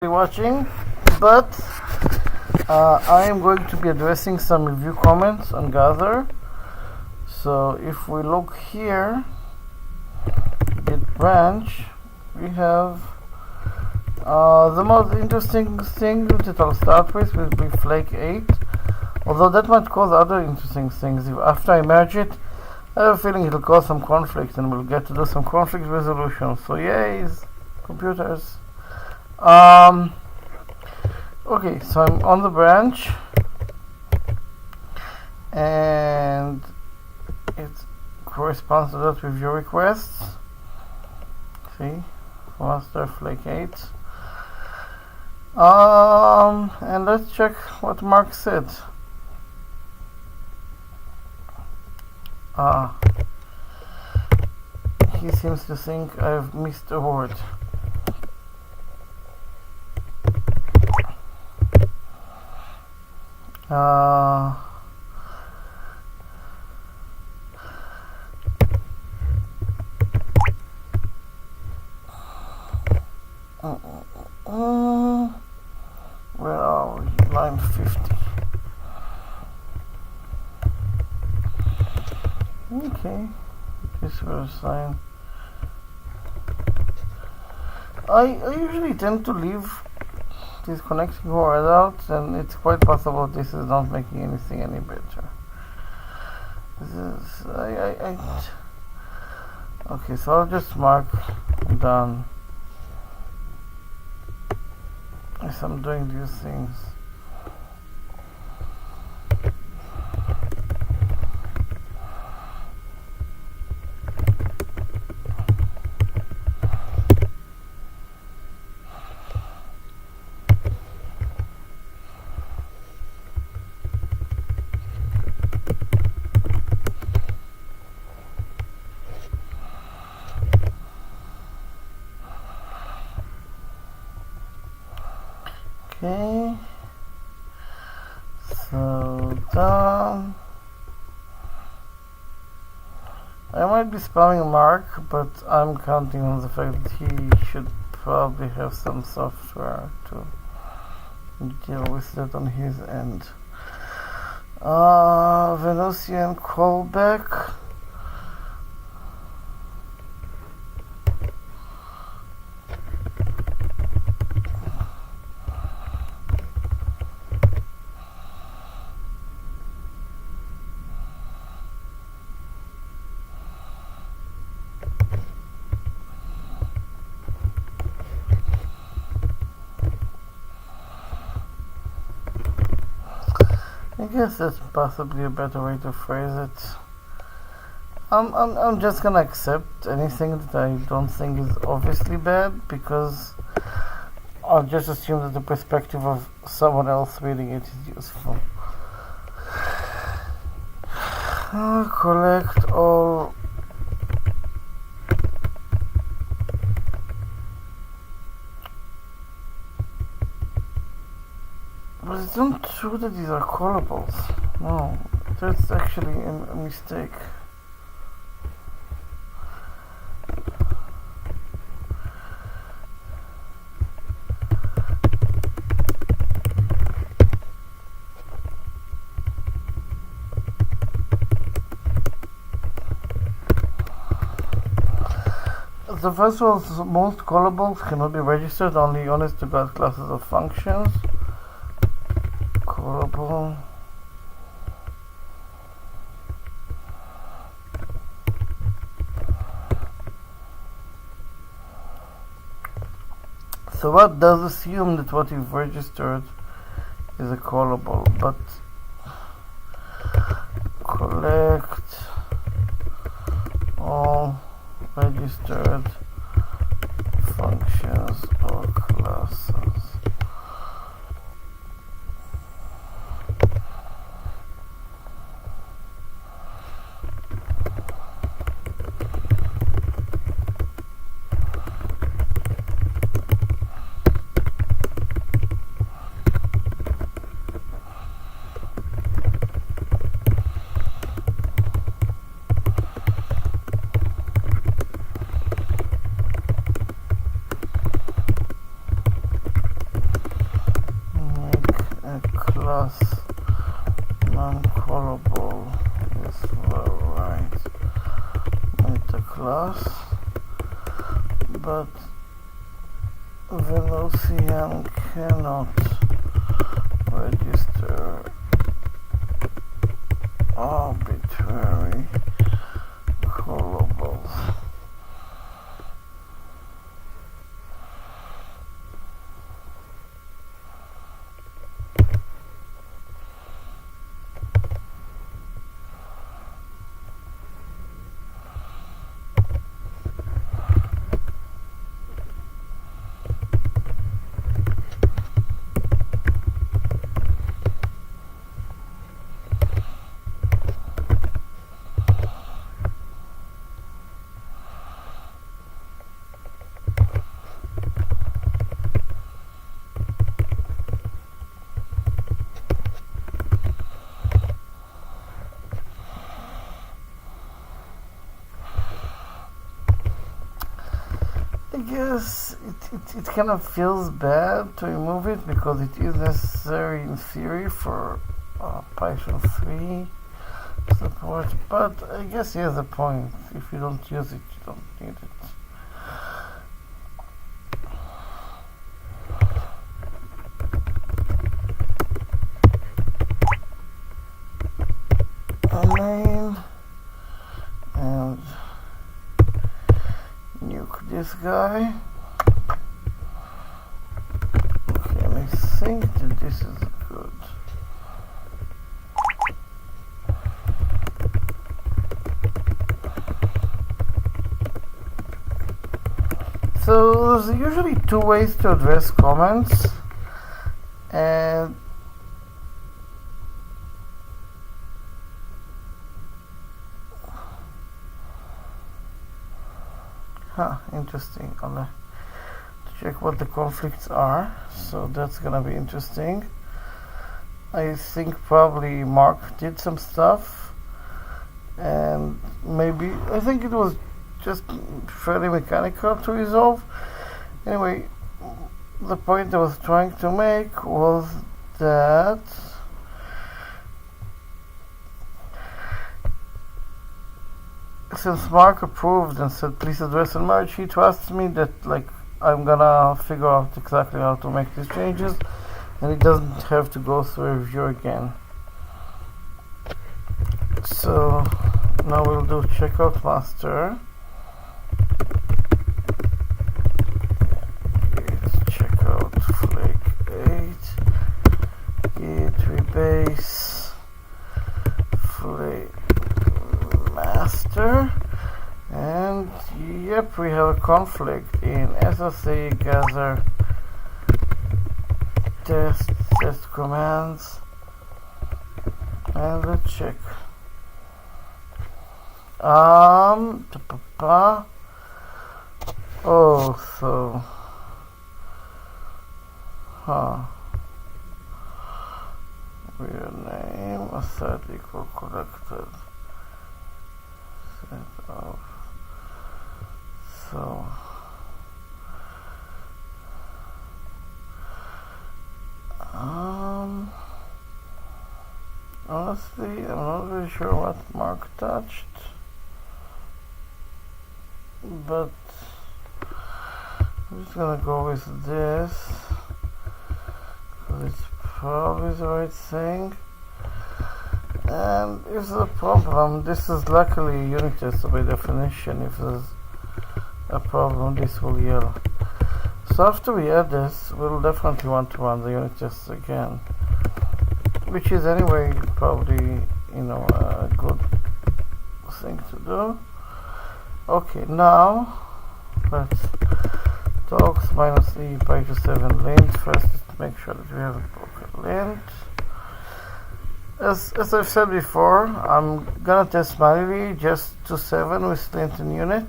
watching, but I am going to be addressing some review comments on Gather. So if we look here, Git branch, we have the most interesting thing that I'll start with will be Flake 8, although that might cause other interesting things. If after I merge it, I have a feeling it'll cause some conflict and we'll get to do some conflict resolution. So yay, computers. Okay, so I'm on the branch and it corresponds to that review requests. See, master Flake 8. And let's check what Mark said. He seems to think I've missed a word. Where are we? Line 50. Okay, this will sign. I usually tend to leave these connecting words out, and it's quite possible this is not making anything any better. This is okay, so I'll just mark done as I'm doing these things. Okay, so done. I might be spamming Mark, but I'm counting on the fact that he should probably have some software to deal with that on his end. Venusian callback. I guess that's possibly a better way to phrase it. I'm just gonna accept anything that I don't think is obviously bad, because I'll just assume that the perspective of someone else reading it is useful. Collect all but it's not true that these are callables. No, that's actually a mistake. The first was most callables cannot be registered, only honest to God classes of functions. Callable. So what does assume that what you've registered is a callable, but collect all registered functions or classes. class non-callable is right meta class, but Velocian cannot register arbitrary callables. I guess it kind of feels bad to remove it because it is necessary in theory for Python 3 support, but I guess he has a point. If you don't use it, you don't need it. Main and nuke this guy. Okay, and I think that this is good. So there's usually two ways to address comments, and interesting. I'll check what the conflicts are, so that's gonna be interesting. I think probably Mark did some stuff, and maybe I think it was just fairly mechanical to resolve. Anyway, the point I was trying to make was that since Mark approved and said please address and merge, he trusts me that like I'm gonna figure out exactly how to make these changes, and it doesn't have to go through a review again. So now we'll do checkout master. Checkout flake 8. Git rebase flake master, and yep, we have a conflict in SRC gather test commands, and let's check. Oh, so real name asset equal collected set of, so honestly I'm not really sure what Mark touched, but I'm just gonna go with this because it's probably the right thing. And if there's a problem, this is luckily a unit test, so by definition if there's a problem this will yell. So after we add this, we'll definitely want to run the unit tests again, which is anyway probably, you know, a good thing to do. Okay, now let's docs -e Py27 lint. First, let's make sure that we have a broken lint. As I've said before, I'm gonna test manually just 2.7 with lint and unit.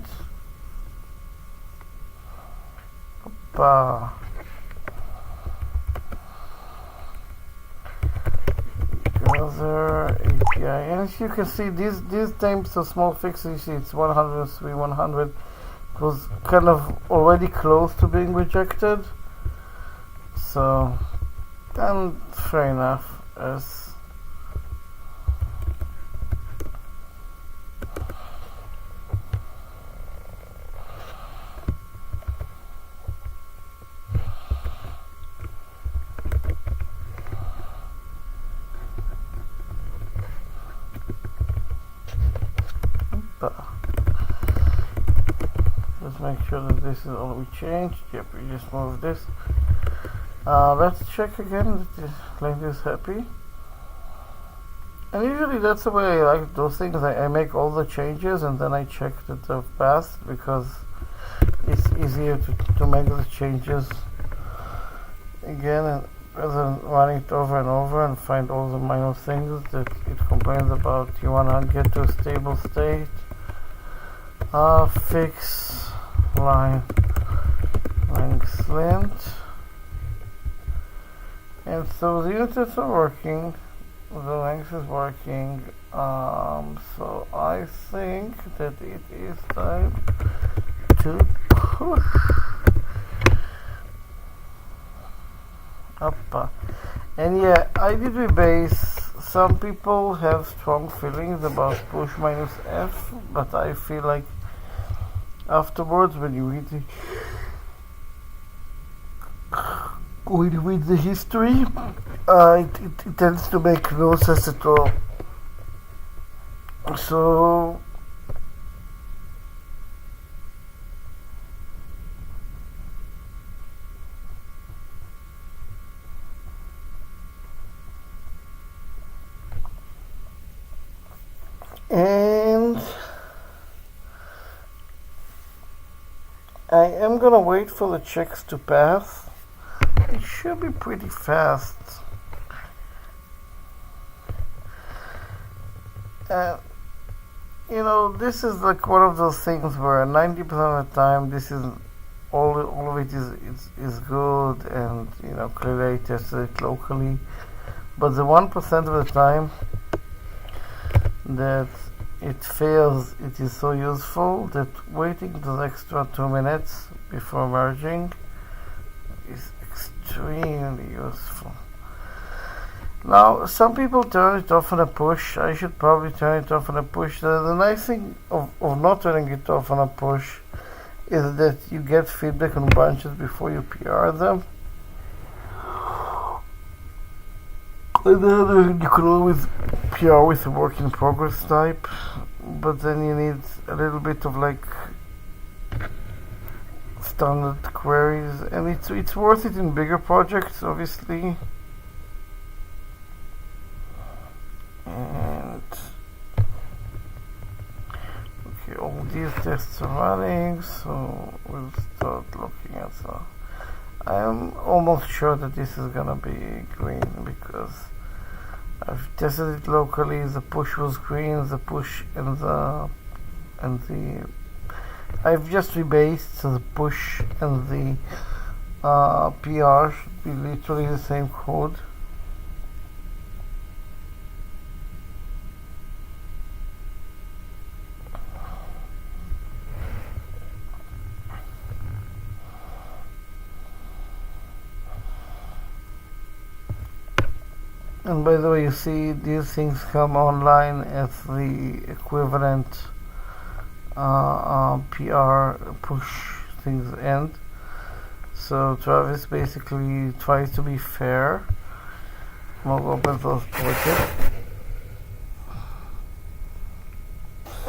Gather API, and as you can see, these types of small fixes, you see it's 103, 100. It was kind of already close to being rejected. So, and fair enough. S. Let's make sure that this is all we changed. Yep, we just moved this. Let's check again that the client is happy. And usually that's the way I like those things. I make all the changes and then I check that they've passed, because it's easier to make the changes again, and rather than running it over and over and find all the minor things that it complains about. You want to get to a stable state. Fix line length lint. And so the units are working, the length is working, so I think that it is time to push up. And yeah, I did rebase. Some people have strong feelings about push minus F, but I feel like afterwards, when you read the history, it tends to make no sense at all. So and I am gonna wait for the checks to pass. It should be pretty fast. You know, this is like one of those things where 90% of the time, this is all of it is good, and you know, clearly I tested it locally. But the 1% of the time that it fails, it is so useful that waiting those extra 2 minutes before merging is extremely useful. Now, some people turn it off on a push. I should probably turn it off on a push. The nice thing of not turning it off on a push is that you get feedback on bunches before you PR them. And then you can always PR with a work in progress type, but then you need a little bit of like standard queries, and it's worth it in bigger projects, obviously. And okay, all these tests are running, so we'll start looking at some. I am almost sure that this is gonna be green because I've tested it locally. The push was green, the push and the I've just rebased, so the push and the PR should be literally the same code. And by the way, you see these things come online as the equivalent PR push things end. So Travis basically tries to be fair among open source projects.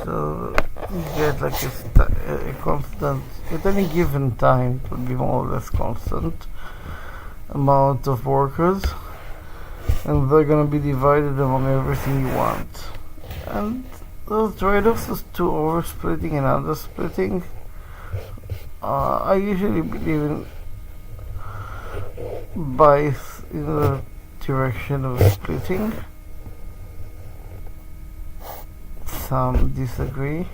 So you get like a constant, at any given time, it will be more or less constant amount of workers, and they're going to be divided among everything you want. And those trade-offs is to oversplitting and undersplitting. I usually believe in bias in the direction of splitting. Some disagree,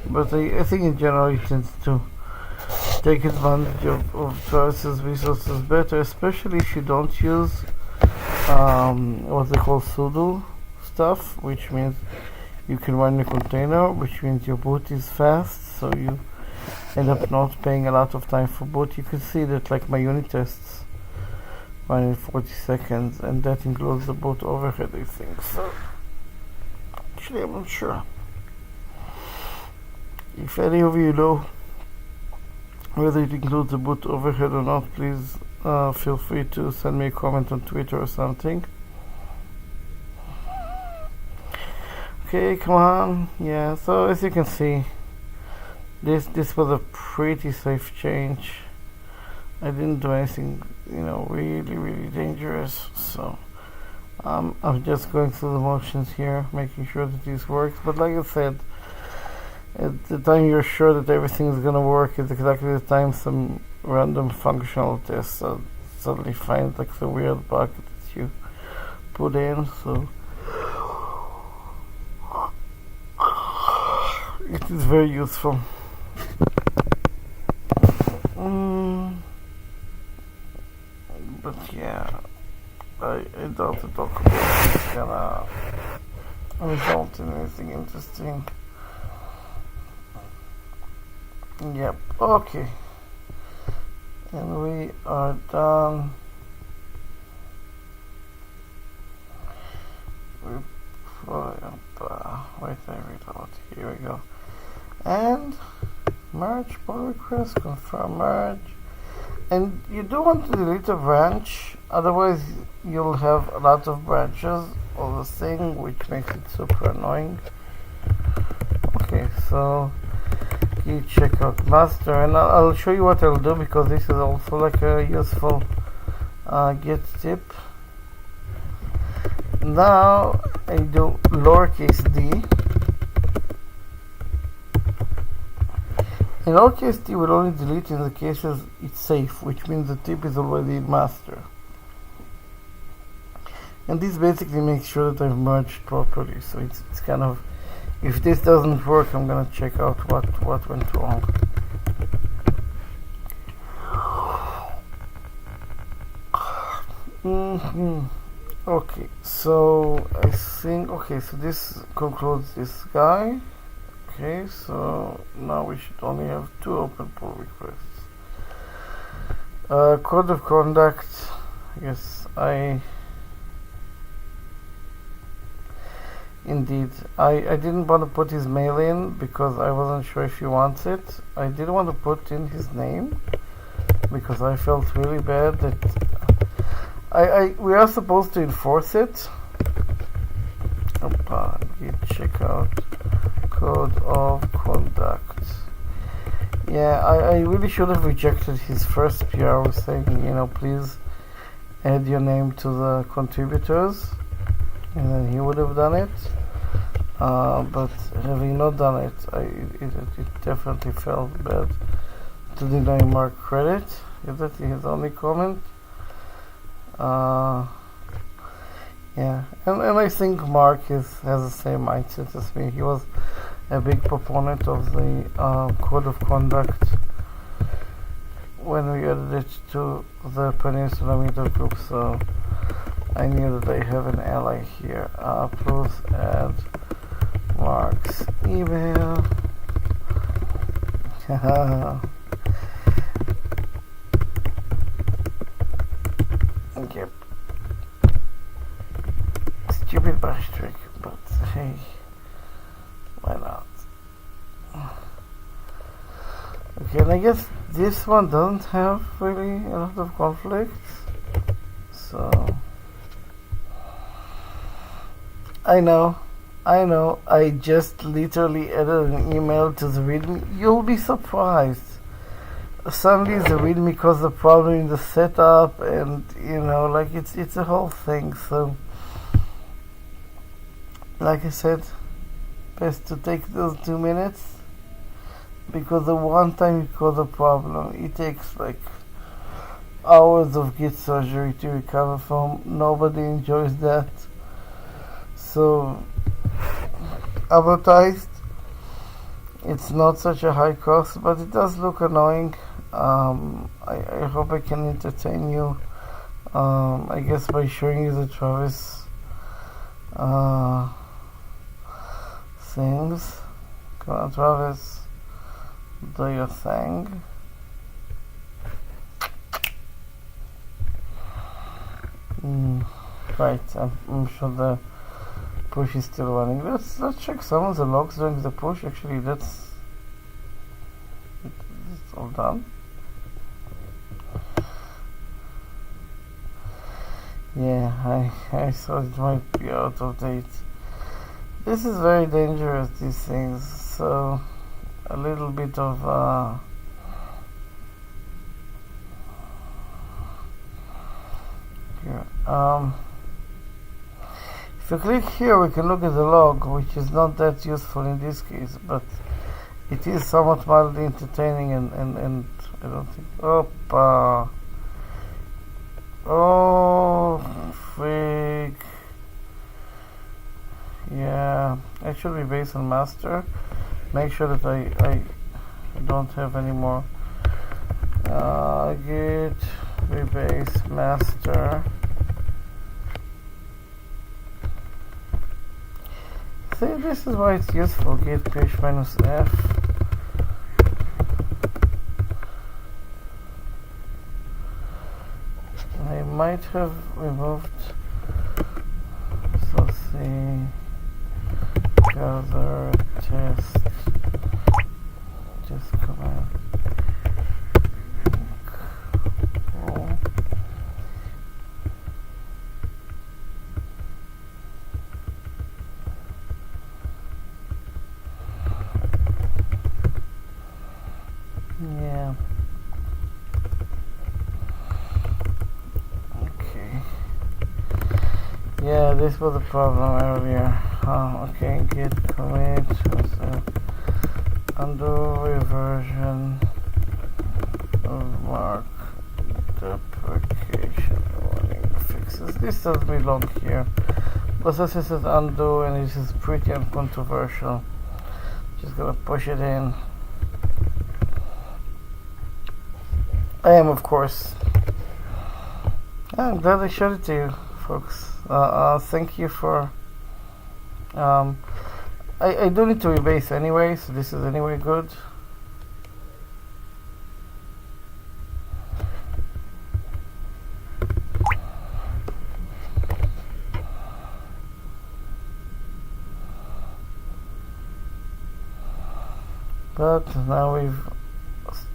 but I think in general it tends to take advantage of Travis's resources better, especially if you don't use what they call sudo stuff, which means you can run a container, which means your boot is fast, so you end up not paying a lot of time for boot. You can see that like my unit tests fine in 40 seconds, and that includes the boot overhead, I think. So actually, I'm not sure. If any of you know whether it includes the boot overhead or not, please feel free to send me a comment on Twitter or something. Okay, come on. Yeah, so as you can see, this was a pretty safe change. I didn't do anything, really dangerous. So I'm just going through the motions here, making sure that this works. But like I said, at the time you're sure that everything is gonna work is exactly the time some random functional tests suddenly find like the weird bug that you put in. So it is very useful. But yeah, I doubt the document is gonna result in anything interesting. Yep, okay. And we are done. Wait, I reload. Here we go. And merge pull request, confirm merge. And you do want to delete a branch, otherwise you'll have a lot of branches of the thing, which makes it super annoying. Okay, so you check out master, and I'll show you what I'll do, because this is also like a useful Git tip. Now I do lowercase d. In lowercase d will only delete in the cases it's safe, which means the tip is already in master. And this basically makes sure that I've merged properly. So it's kind of, if this doesn't work, I'm gonna check out what went wrong. Okay, so I think, so this concludes this guy. Okay, so now we should only have 2 open pull requests. Code of conduct, yes, I didn't want to put his mail in because I wasn't sure if he wants it. I did want to put in his name because I felt really bad that we are supposed to enforce it. Git checkout code of conduct. Yeah, I really should have rejected his first PR with saying, please add your name to the contributors, and then he would have done it. But having not done it, it definitely felt bad to deny Mark credit. Is that his only comment? Yeah, and I think Mark has the same mindset as me. He was a big proponent of the code of conduct when we added it to the Peninsula Meetup group, so I knew that I have an ally here. Please add Mark's email. Yep. Stupid bash trick, but hey, why not? Okay, and I guess this one doesn't have really a lot of conflicts, so I know, I just literally added an email to the readme. You'll be surprised. Suddenly the readme caused a problem in the setup, and it's a whole thing. So like I said, best to take those 2 minutes, because the one time you cause a problem, it takes like hours of Git surgery to recover from. Nobody enjoys that. So advertised, it's not such a high cost, but it does look annoying. I hope I can entertain you, I guess, by showing you the Travis things. Come on, Travis, do your thing. Right, I'm sure the push is still running. Let's check some of the logs during the push. Actually, it's all done. Yeah, I thought it might be out of date. This is very dangerous, these things. So a little bit of here. If you click here, we can look at the log, which is not that useful in this case, but it is somewhat mildly entertaining and I don't think. Oh, freak. Yeah, it should be based on master. Make sure that I don't have any more. Git rebase master. See, this is why it's useful. Git push -f. I might have removed. So see, gather test. Just command. Yeah. Okay. Yeah, this was the problem earlier. Okay, git commit, undo reversion of mark deprecation warning fixes. This does belong here. But this is undo and this is pretty uncontroversial. Just gonna push it in. I am, of course. I'm glad I showed it to you, folks. Thank you for. I do need to rebase anyway, so this is anyway good. But now we've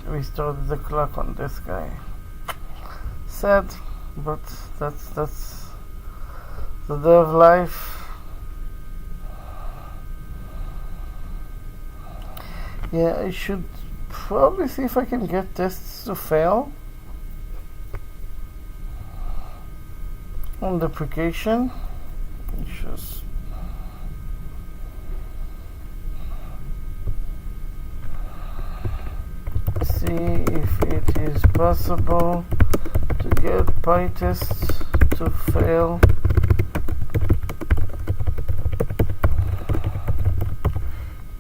restarted the clock on this guy. Sad, but that's the day of life. Yeah, I should probably see if I can get tests to fail on deprecation. Just see if it is possible to get PyTest to fail.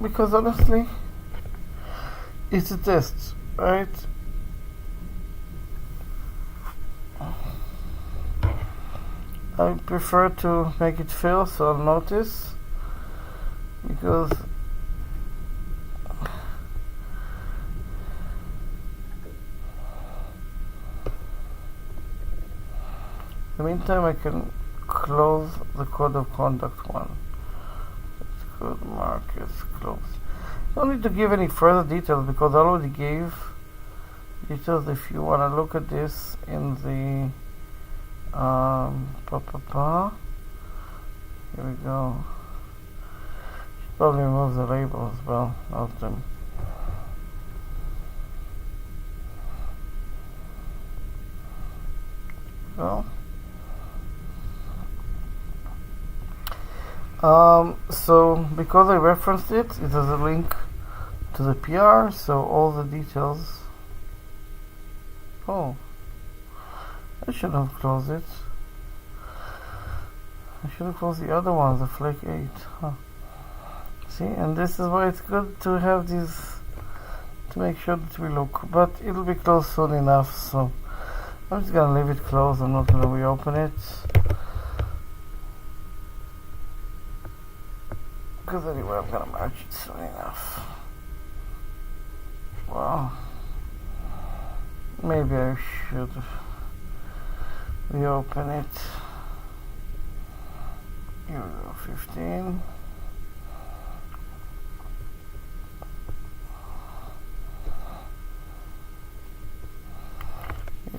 Because honestly, it's a test, right? I prefer to make it fail, so I'll notice, because in the meantime I can close the code of conduct one. It's good, mark is closed. Don't need to give any further details because I already gave details. If you want to look at this in the here we go. Should probably remove the label as well of them. Well, so because I referenced it, it has a link to the PR, so all the details. Oh, I should have closed it. I should have closed the other one, the Flake 8. Huh. See, and this is why it's good to have these, to make sure that we look. But it'll be closed soon enough, so I'm just gonna leave it closed. I'm not gonna reopen it. Because anyway, I'm gonna merge it soon enough. Well, maybe I should reopen it. Here we go, 15.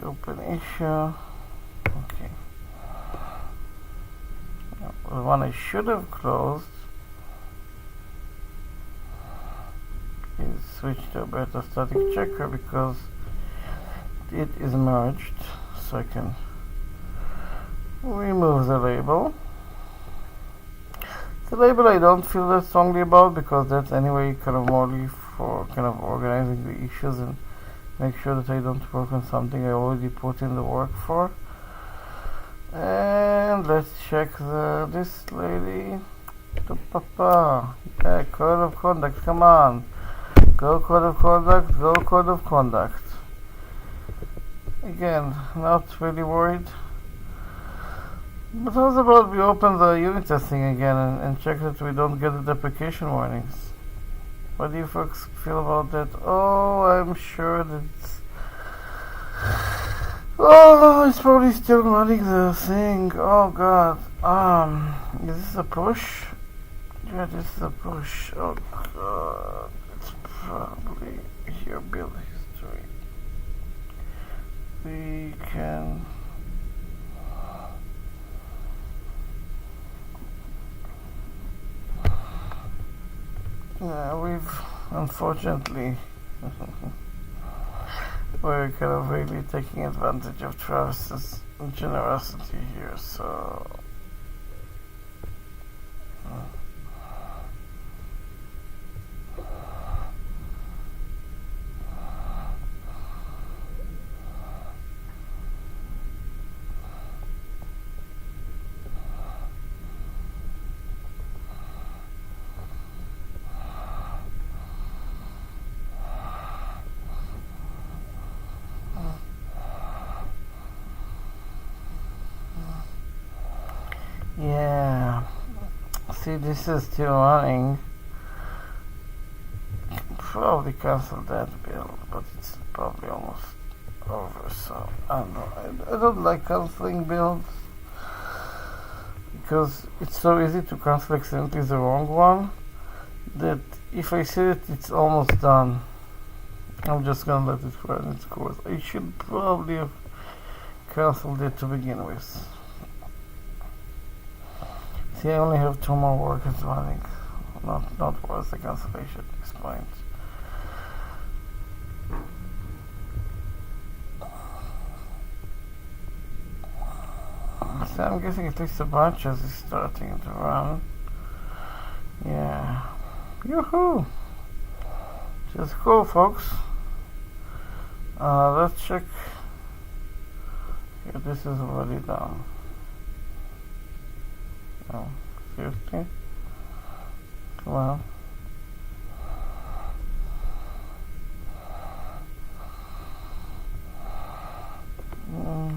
Open issue. Okay. Now, the one I should have closed is switch to a beta static checker because it is merged, so I can remove the label. The label I don't feel that strongly about because that's anyway kind of morely for kind of organizing the issues and make sure that I don't work on something I already put in the work for. And let's check this lady. Papa. Yeah, code of conduct, come on. Go code of conduct, go code of conduct. Again, not really worried. But how's about we open the unit testing again and check that we don't get the deprecation warnings? What do you folks feel about that? Oh, I'm sure that it's probably still running the thing. Oh god. Is this a push? Yeah, this is a push. Oh god. It's probably your build history. We can we've unfortunately we're kind of really taking advantage of Travis's generosity here, so yeah. See, this is still running. Probably cancel that build, but it's probably almost over, so I don't know. I don't like canceling builds because it's so easy to cancel accidentally the wrong one that if I see it, it's almost done. I'm just gonna let it run its course. I should probably have cancelled it to begin with. See, I only have 2 more workers running. Not worth the cancellation at this point. So I'm guessing at least a bunch is starting to run. Yeah. Yoo-hoo! Just cool, folks. Let's check. Here, this is already done. Oh, seriously? Come on.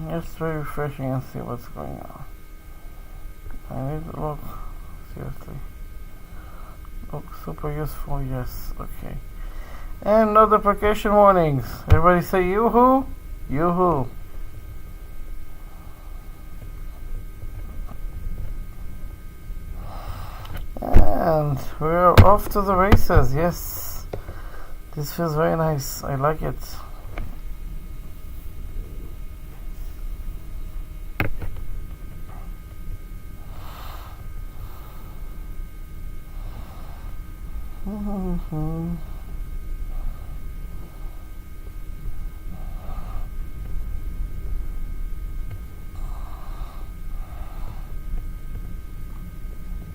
Let's try refreshing and see what's going on. I need to look. Seriously. Look super useful, yes, okay. And no deprecation warnings. Everybody say yoo-hoo? Yoo-hoo. And we're off to the races, yes. This feels very nice, I like it.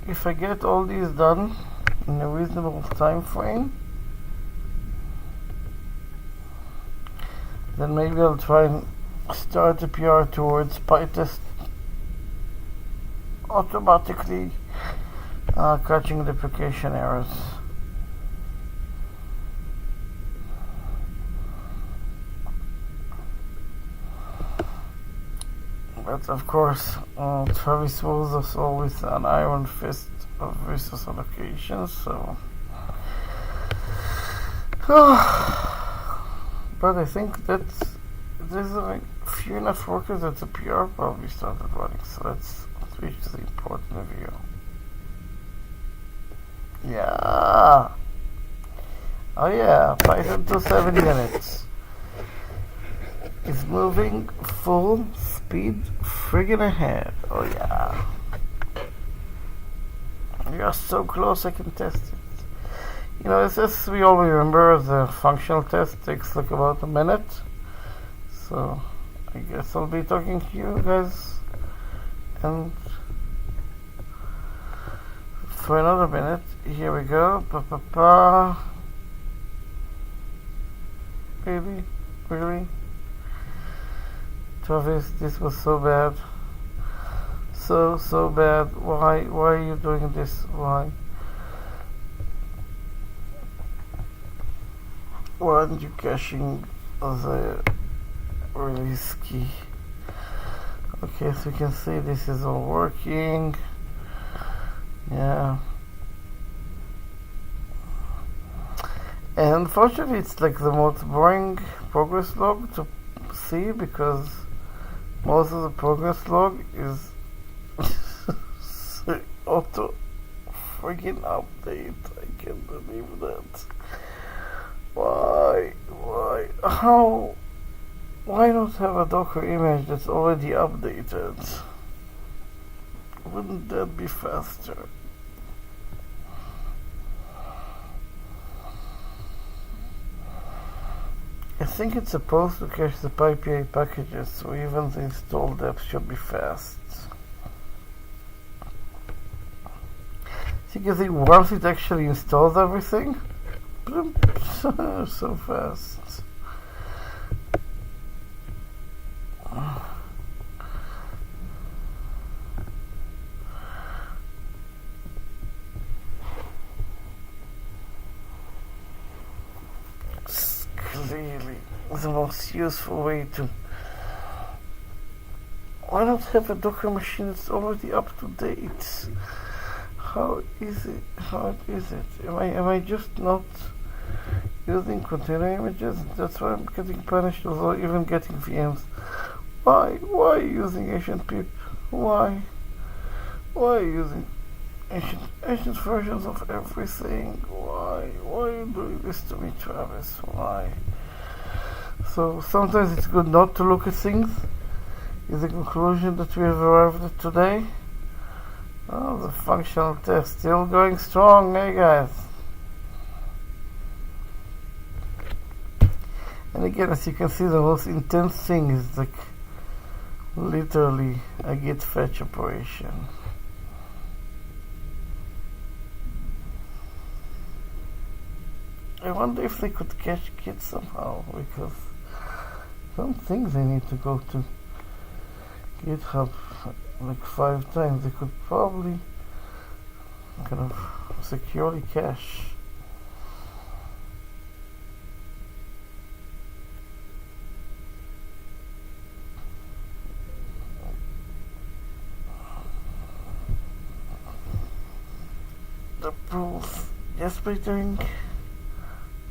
If I get all these done in a reasonable time frame, then maybe I'll try and start a PR towards PyTest automatically catching deprecation errors. But of course, Travis rules us all with an iron fist of resource allocation, so but I think that's there's like few enough workers that the PR probably started running, so let's switch to the important view. Yeah. Oh yeah, Python 2.7 units. It's moving full speed friggin' ahead. Oh yeah. We are so close I can test it. You know, as we all remember, the functional test takes like about a minute. So I guess I'll be talking to you guys and for another minute. Here we go. Really? Travis, this was so bad. So bad. Why are you doing this? Why aren't you caching the release key? Okay, so you can see this is all working. Yeah. And unfortunately, it's like the most boring progress log to see because most of the progress log is auto freaking update. I can't believe that. Why? How? Why not have a Docker image that's already updated? Wouldn't that be faster? I think it's supposed to cache the PyPI packages, so even the install depth should be fast. Because once it actually installs everything, so fast. It's clearly the most useful way to. Why not have a Docker machine that's already up to date? How is it? Am I just not using container images? That's why I'm getting punished, although even getting VMs. Why are you using ancient pip? Why are you using ancient versions of everything? Why are you doing this to me, Travis? Why? So sometimes it's good not to look at things. Is the conclusion that we have arrived at today? Oh, the functional test still going strong, hey guys. And again, as you can see, the most intense thing is like literally a git fetch operation. I wonder if they could catch git somehow, because some things they need to go to GitHub like 5 times. They could probably kind of securely cache. The proof just by doing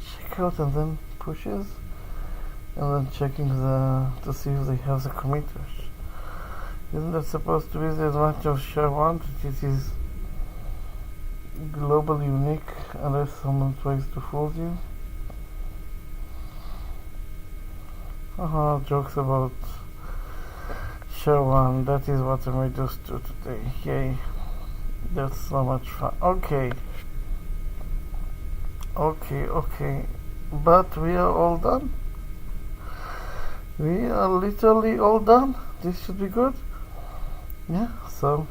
checkout and then pushes and then checking to see if they have the committers. Isn't that supposed to be the advantage of SHA-1, that it is globally unique unless someone tries to fool you? Jokes about SHA-1, that is what I'm reduced to today. Yay, that's so much fun. Okay, but we are all done. We are literally all done. This should be good. Yeah, so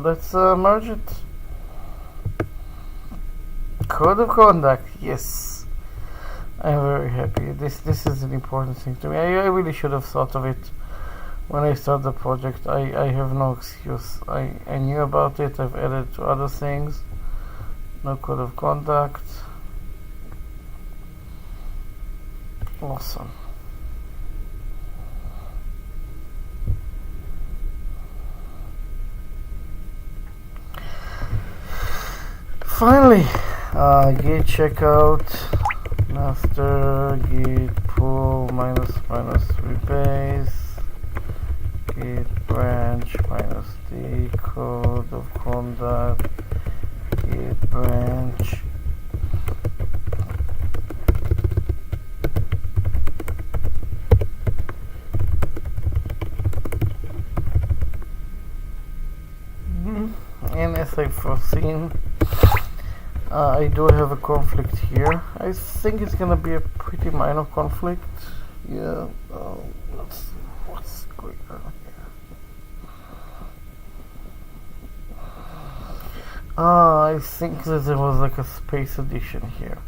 let's merge it. Code of conduct, yes. I'm very happy. This is an important thing to me. I really should have thought of it when I started the project. I have no excuse. I knew about it. I've added to other things. No code of conduct. Awesome. Finally, git checkout, master, git pull, minus rebase, git branch minus d code of conduct git branch. And as I've foreseen, I do have a conflict here. I think it's gonna be a pretty minor conflict. Yeah, what's going on here? I think that there was like a space addition here.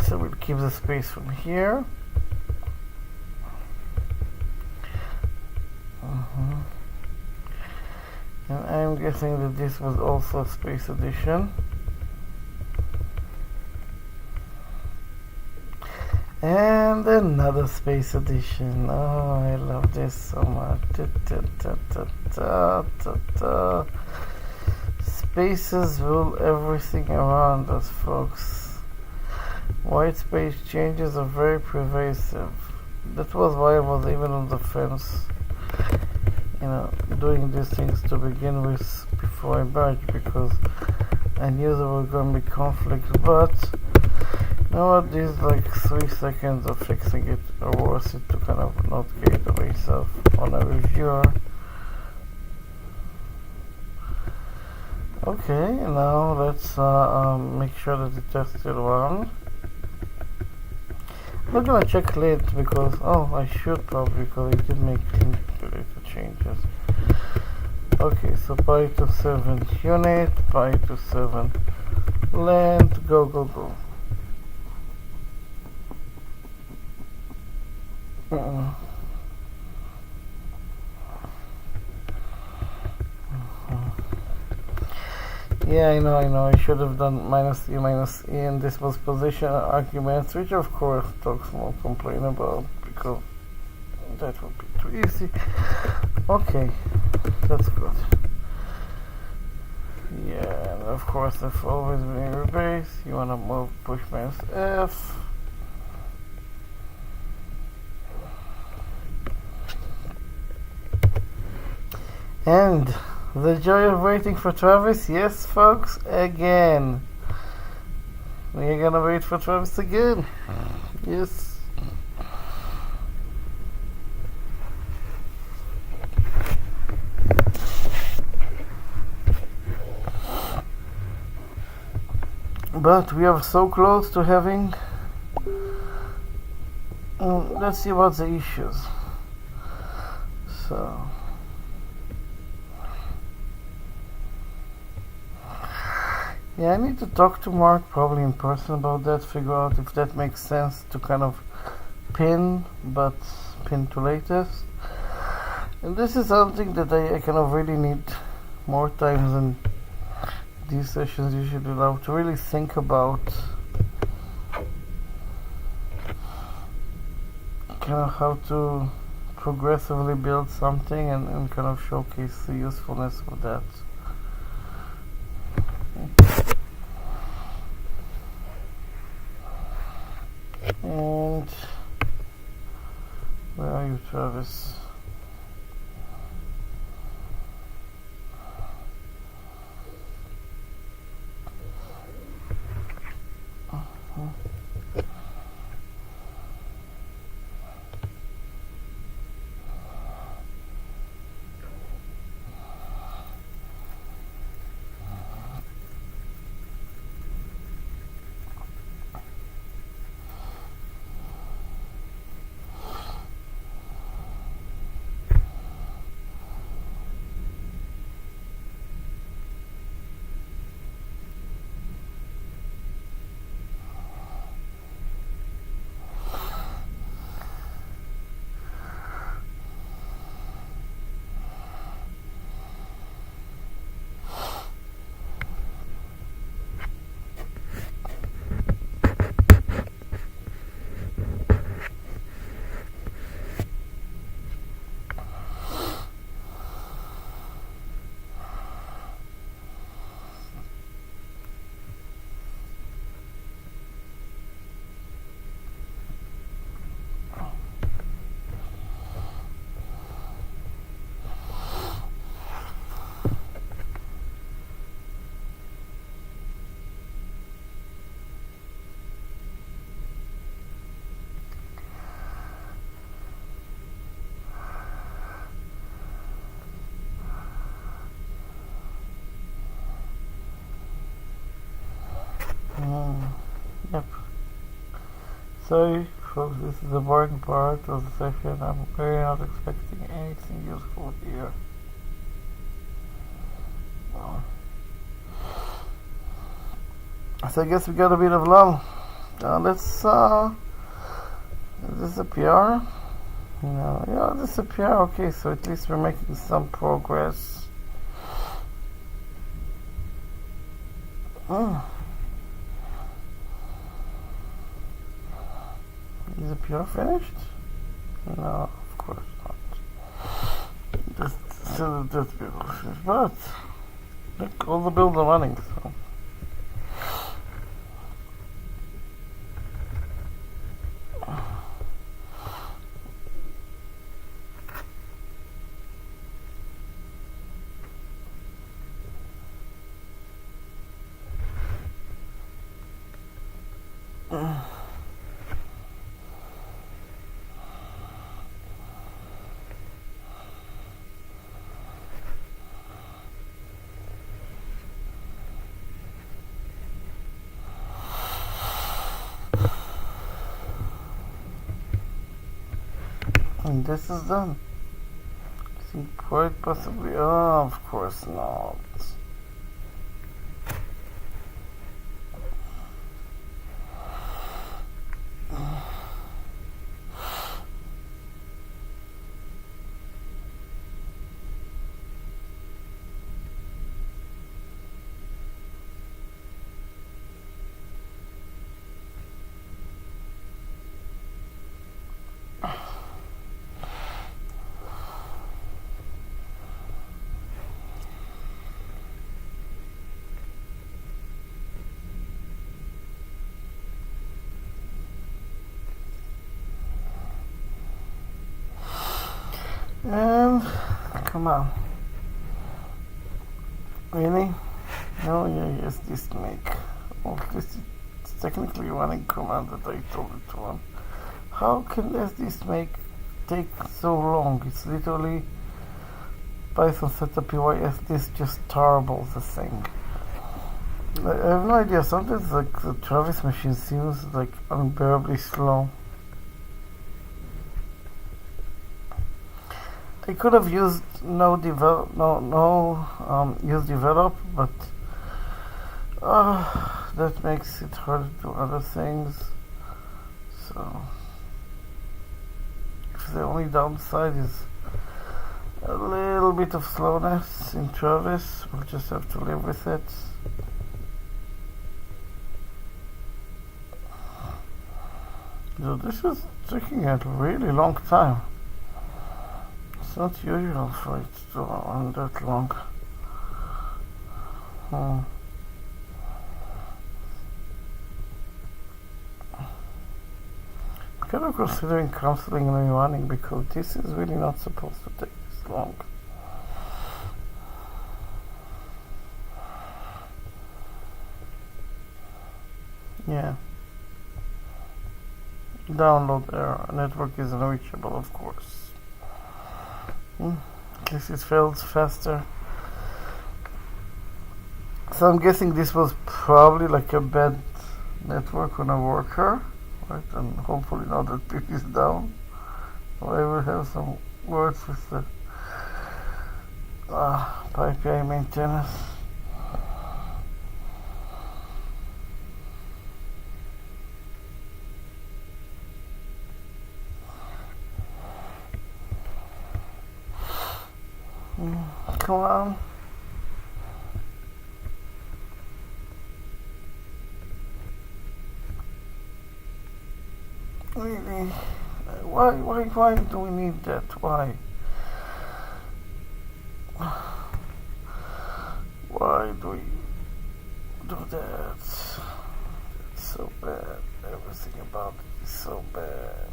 So we'll keep the space from here. And I'm guessing that this was also a space addition. And another space addition. Oh, I love this so much. Spaces rule everything around us, folks. White space changes are very pervasive. That was why I was even on the fence, doing these things to begin with before I merged, because I knew there were going to be conflicts. But you know what, these like 3 seconds of fixing it are worth it to kind of not get away stuff on a reviewer. Okay, now let's make sure that the test still runs. I'm not gonna check lint because, I should probably, because I did make lint related changes. Okay, so pi to 7 unit, pi to 7 length, go. Yeah, I know. I should have done minus e, and this was position arguments, which of course Tox won't complain about because that would be too easy. Okay, that's good. Yeah, and of course, if always being rebase, you wanna move push minus F. And the joy of waiting for Travis, yes folks, again. We're gonna wait for Travis again. Yes. But we are so close to having... let's see about the issues. So... yeah, I need to talk to Mark probably in person about that, figure out if that makes sense to kind of pin to latest. And this is something that I kind of really need more time than these sessions usually allow to really think about kind of how to progressively build something and kind of showcase the usefulness of that. And where are you, Travis? Yep. Sorry folks, this is the boring part of the session. I'm really not expecting anything useful here. So I guess we got a bit of lull. Let's disappear. No, yeah, disappear. Okay, so at least we're making some progress. Is the PR finished? No, of course not. Just still just people finished, but look, all the builds are running, so. And this is done. I think quite possibly. Oh, of course not. And come on. Really? No, yeah, yes, this make. Well, this is technically running command that I told it to run. How can this make take so long? It's literally Python setup PYS. This just turbles the thing. I have no idea. Sometimes like the Travis machine seems like unbearably slow. I could have used use develop, but that makes it hard to do other things. So if the only downside is a little bit of slowness in Travis, we'll just have to live with it. So this is taking a really long time. It's not usual for it to run that long. I'm kind of considering cancelling and rerunning because this is really not supposed to take this long. Yeah. Download error. Network is unreachable, of course. At least it fails faster. So I'm guessing this was probably like a bad network on a worker, right? And hopefully now that pip is down, I will have some words with the PyPI maintenance. Come on. Really? Why do we need that? Why? Why do we do that? It's so bad. Everything about it is so bad.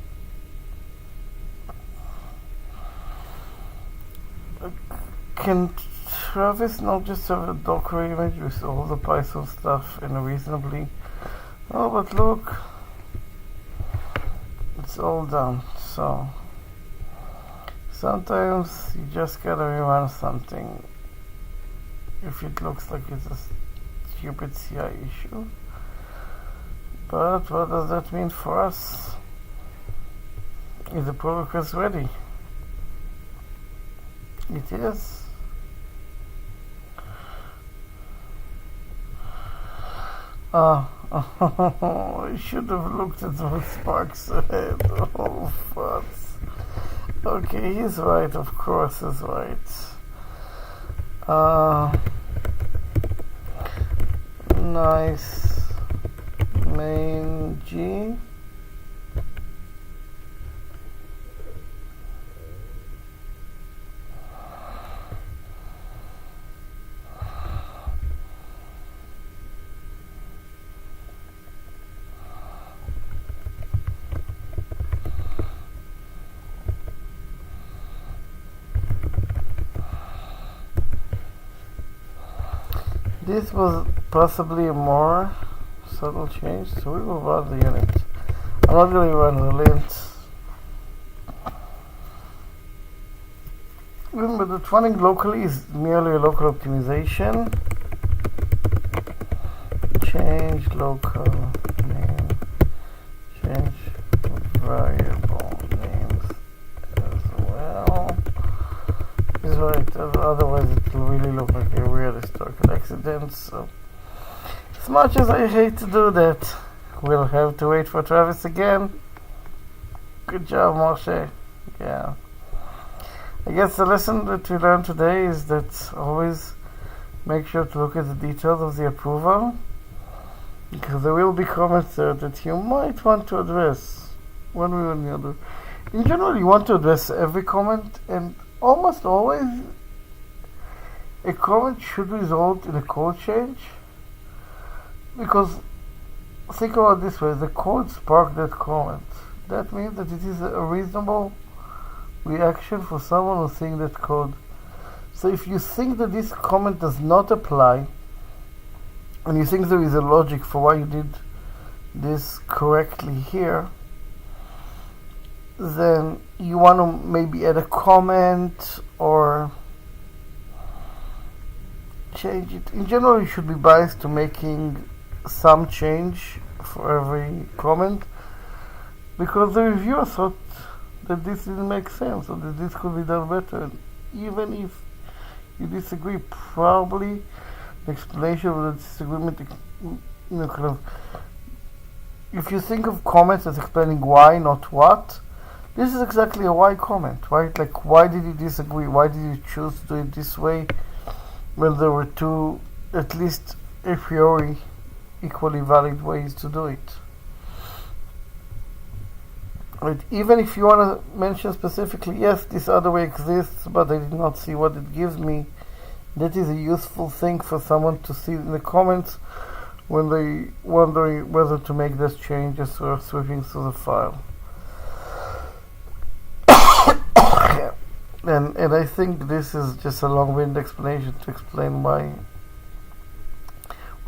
Can Travis not just have a Docker image with all the Python stuff and reasonably? Oh, but look, it's all done. So sometimes you just gotta rerun something if it looks like it's a stupid CI issue. But what does that mean for us? Is the pull request ready? It is. I should have looked at what Spark said. Oh, fuss. Okay, he's right, of course he's right. Nice. Main G. This was possibly a more subtle change, so we will run the unit. I'm not going to run the lint. Remember that running locally is merely a local optimization. Change local name. Change variable names as well. Is right, otherwise it will really look like a weird historical accident. So, as much as I hate to do that, we'll have to wait for Travis again. Good job, Moshe. Yeah. I guess the lesson that we learned today is that always make sure to look at the details of the approval, because there will be comments there that you might want to address one way or the other. In general, you want to address every comment, and almost always a comment should result in a code change, because think about it this way: the code sparked that comment. That means that it is a reasonable reaction for someone who's seeing that code. So if you think that this comment does not apply, and you think there is a logic for why you did this correctly here, then you want to maybe add a comment or change it. In general, you should be biased to making some change for every comment, because the reviewer thought that this didn't make sense or that this could be done better. And even if you disagree, probably the explanation of the disagreement, if you think of comments as explaining why, not what, this is exactly a why comment, right? Like, why did you disagree? Why did you choose to do it this way when there were two, at least a priori, equally valid ways to do it? Right. Even if you want to mention specifically, yes, this other way exists, but I did not see what it gives me, that is a useful thing for someone to see in the comments when they wondering whether to make those changes or sweeping through the file. And I think this is just a long-winded explanation to explain where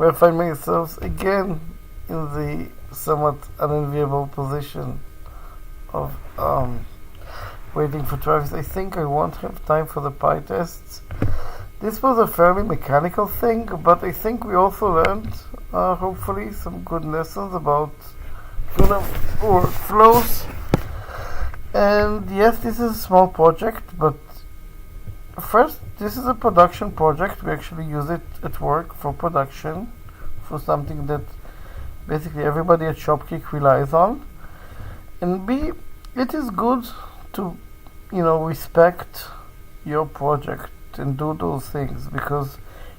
I find myself again in the somewhat unenviable position of waiting for Travis. I think I won't have time for the PI tests. This was a fairly mechanical thing, but I think we also learned, hopefully, some good lessons about workflows. And yes, this is a small project, but first, this is a production project. We actually use it at work for production, for something that basically everybody at Shopkick relies on. And B, it is good to, respect your project and do those things, because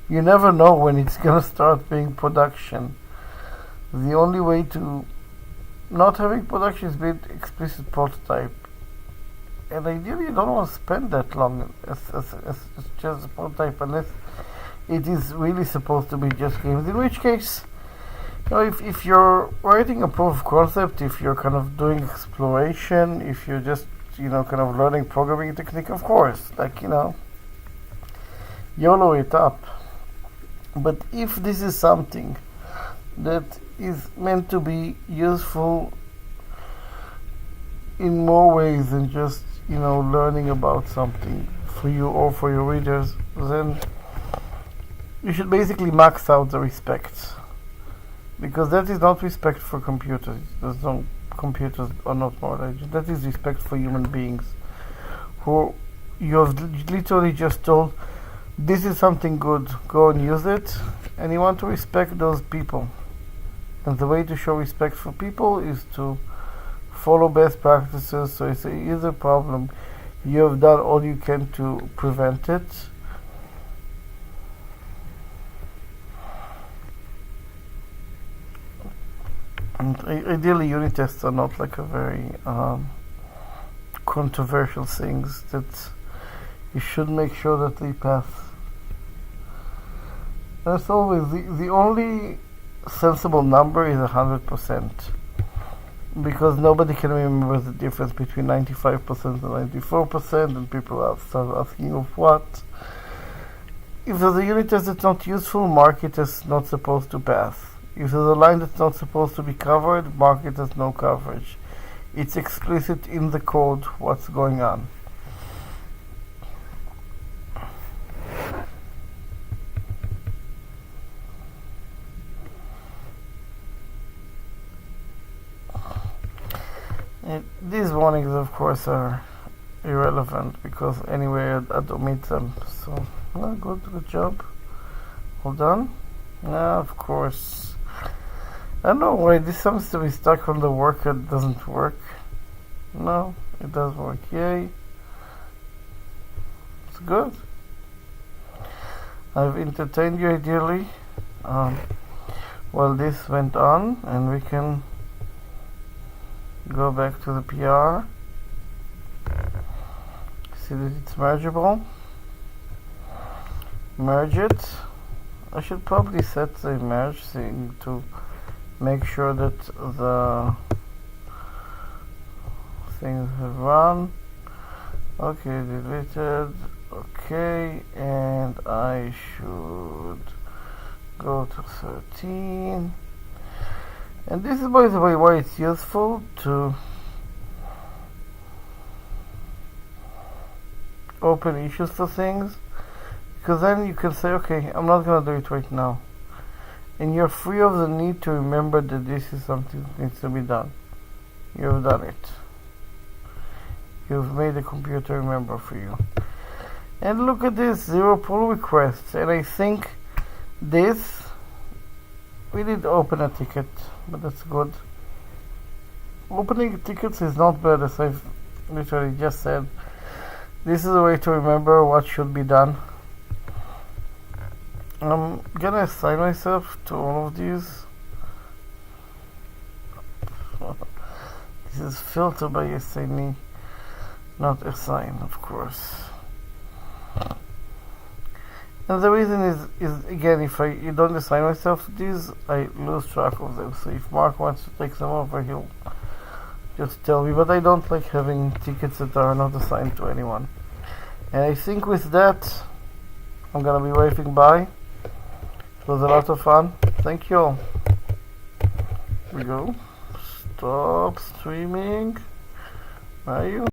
you never know when it's gonna start being production. The only way to not having production is build explicit prototype, and ideally you don't want to spend that long as just a prototype, unless it is really supposed to be just games, in which case, if you're writing a proof of concept, if you're kind of doing exploration, if you're just kind of learning programming technique, of course, YOLO it up. But if this is something that is meant to be useful in more ways than just learning about something for you or for your readers, then you should basically max out the respect. because that is not respect for computers. There's no computers are not more intelligent. That is respect for human beings, who you have literally just told, this is something good, go and use it, and you want to respect those people. And the way to show respect for people is to follow best practices. So if there is a problem, you have done all you can to prevent it. And ideally, unit tests are not like a very controversial things that you should make sure that they pass. As always, the only sensible number is 100%, because nobody can remember the difference between 95% and 94%, and people start asking of what. If there's a unit test that's not useful, mark it as not supposed to pass. If there's a line that's not supposed to be covered, mark it as no coverage. It's explicit in the code what's going on. These warnings, of course, are irrelevant because anyway I'd omit them. So, well, good job. All done. Now, of course, I don't know why this seems to be stuck on the worker. It doesn't work. No, it does work. Yay. It's good. I've entertained you ideally while this went on, and we can go back to the PR. See that it's mergeable. Merge it. I should probably set the merge thing to make sure that the things have run. Okay, deleted. Okay, and I should go to 13. And this is, by the way, why it's useful to open issues for things, because then you can say, okay, I'm not going to do it right now. And you're free of the need to remember that this is something that needs to be done. You've done it. You've made the computer remember for you. And look at this, 0 pull requests. And I think this, we did open a ticket, but that's good. Opening tickets is not bad, as I've literally just said. This is a way to remember what should be done. I'm gonna assign myself to all of these. This is filtered by assignee, not assign, of course. And the reason is again, if you don't assign myself to these, I lose track of them. So if Mark wants to take some over, he'll just tell me. But I don't like having tickets that are not assigned to anyone. And I think with that, I'm gonna be waving bye. It was a lot of fun. Thank you all. Here we go. Stop streaming. Where are you?